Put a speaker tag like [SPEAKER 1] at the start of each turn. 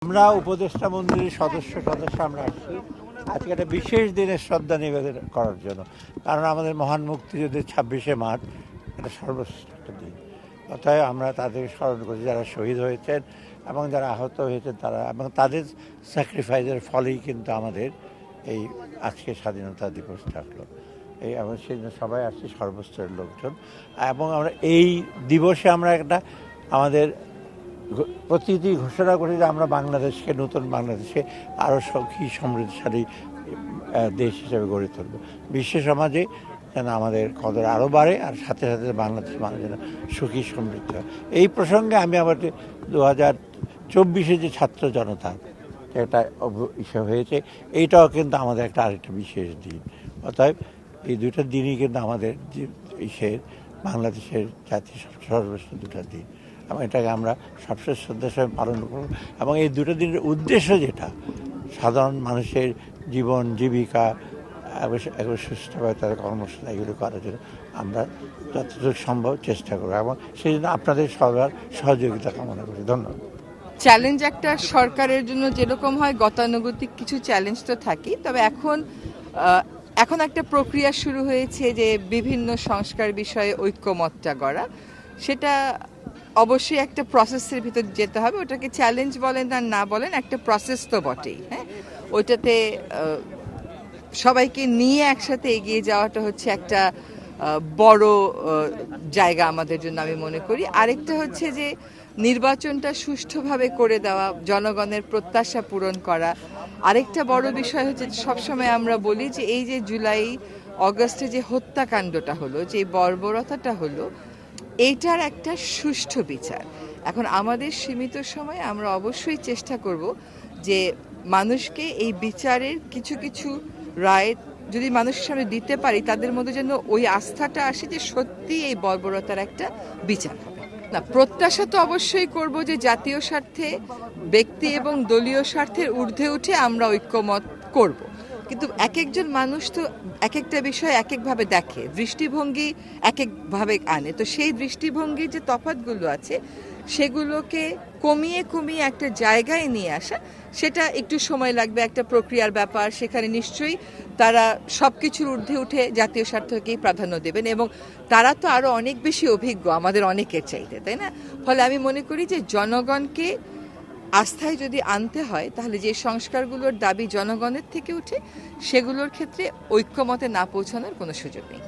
[SPEAKER 1] আমরা উপদেষ্টা মন্ডলীর সদস্য আমরা আসছি আজকে একটা বিশেষ দিনের শ্রদ্ধা নিবেদন করার জন্য। কারণ আমাদের মহান মুক্তিযুদ্ধের 26শে মার্চ একটা সর্বশ্রেষ্ঠ দিন। অতএব আমরা তাদের স্মরণ করি যারা শহীদ হয়েছেন এবং যারা আহত হয়েছেন তারা, এবং তাদের স্যাক্রিফাইসের ফলেই কিন্তু আমাদের এই আজকে স্বাধীনতা দিবস থাকলো। এই আমরা সেই জন্য সবাই আসছি, সর্বস্তরের লোকজন। এবং আমরা এই দিবসে আমরা একটা আমাদের প্রতিটি ঘোষণা করি যে আমরা বাংলাদেশকে, নতুন বাংলাদেশকে আরও সুখী সমৃদ্ধশালী দেশ হিসেবে গড়ে তুলব। বিশ্ব সমাজে যেন আমাদের কদর আরও বাড়ে, আর সাথে সাথে বাংলাদেশ মানুষ যেন সুখী সমৃদ্ধ হয়। এই প্রসঙ্গে আমি আবার 2024 যে ছাত্র জনতা একটা ইস্যু হয়েছে, এইটাও কিন্তু আমাদের একটা আরেকটা বিশেষ দিন। অতএব এই দুটো দিনই কিন্তু আমাদের বাংলাদেশের জাতীয় সর্বশ্রেষ্ঠ দুটো দিন, এবং এটাকে আমরা সবশেষ শ্রদ্ধার সঙ্গে পালন করব। এবং এই দুটো দিনের উদ্দেশ্য যেটা, সাধারণ মানুষের জীবন জীবিকা একবার সুস্থভাবে তাদের কর্মসূচি এগুলো করার জন্য আমরা যতটুকু সম্ভব চেষ্টা করব, এবং সেই জন্য আপনাদের সবার সহযোগিতা কামনা করি। ধন্যবাদ।
[SPEAKER 2] চ্যালেঞ্জ একটা সরকারের জন্য যেরকম হয়, গতানুগতিক কিছু চ্যালেঞ্জ তো থাকেই, তবে এখন একটা প্রক্রিয়া শুরু হয়েছে যে বিভিন্ন সংস্কার বিষয়ে ঐক্যমতটা গড়া। সেটা অবশ্যই একটা প্রসেসের ভিতর যেতে হবে। ওটাকে চ্যালেঞ্জ বলেন আর না বলেন, একটা প্রসেস তো বটেই। হ্যাঁ, ওইটাতে সবাইকে নিয়ে একসাথে এগিয়ে যাওয়াটা হচ্ছে একটা বড় জায়গা আমাদের জন্য, আমি মনে করি। আরেকটা হচ্ছে যে নির্বাচনটা সুষ্ঠুভাবে করে দেওয়া, জনগণের প্রত্যাশা পূরণ করা। আরেকটা বড় বিষয় হচ্ছে, সবসময় আমরা বলি যে এই যে জুলাই অগস্টে যে হত্যাকাণ্ডটা হলো, যে বর্বরতাটা হলো, এইটার একটা সুষ্ঠু বিচার। এখন আমাদের সীমিত সময়ে আমরা অবশ্যই চেষ্টা করব যে মানুষকে এই বিচারের কিছু কিছু রায় যদি মানুষের সামনে দিতে পারি, তাদের মধ্যে যেন ওই আস্থাটা আসে যে সত্যি এই বর্বরতার একটা বিচার হবে। না, প্রত্যাশা তো অবশ্যই করব যে জাতীয় স্বার্থে, ব্যক্তি এবং দলীয় স্বার্থের ঊর্ধ্বে উঠে আমরা ঐক্যমত করব। কিন্তু এক একজন মানুষ তো এক একটা বিষয় এক একভাবে দেখে, দৃষ্টিভঙ্গি এক একভাবে আনে। তো সেই দৃষ্টিভঙ্গির যে তফাৎগুলো আছে, সেগুলোকে কমিয়ে কমিয়ে একটা জায়গায় নিয়ে আসা, সেটা একটু সময় লাগবে, একটা প্রক্রিয়ার ব্যাপার। সেখানে নিশ্চয়ই তারা সব কিছুর ঊর্ধ্বে উঠে জাতীয় স্বার্থকেই প্রাধান্য দেবেন, এবং তারা তো আরও অনেক বেশি অভিজ্ঞ আমাদের অনেকের চাইতে, তাই না? ফলে আমি মনে করি যে জনগণকে আস্থায় যদি আনতে হয়, তাহলে যে সংস্কারগুলোর দাবি জনগণের থেকে উঠে, সেগুলোর ক্ষেত্রে ঐক্যমতে না পৌঁছানোর কোনো সুযোগ নেই।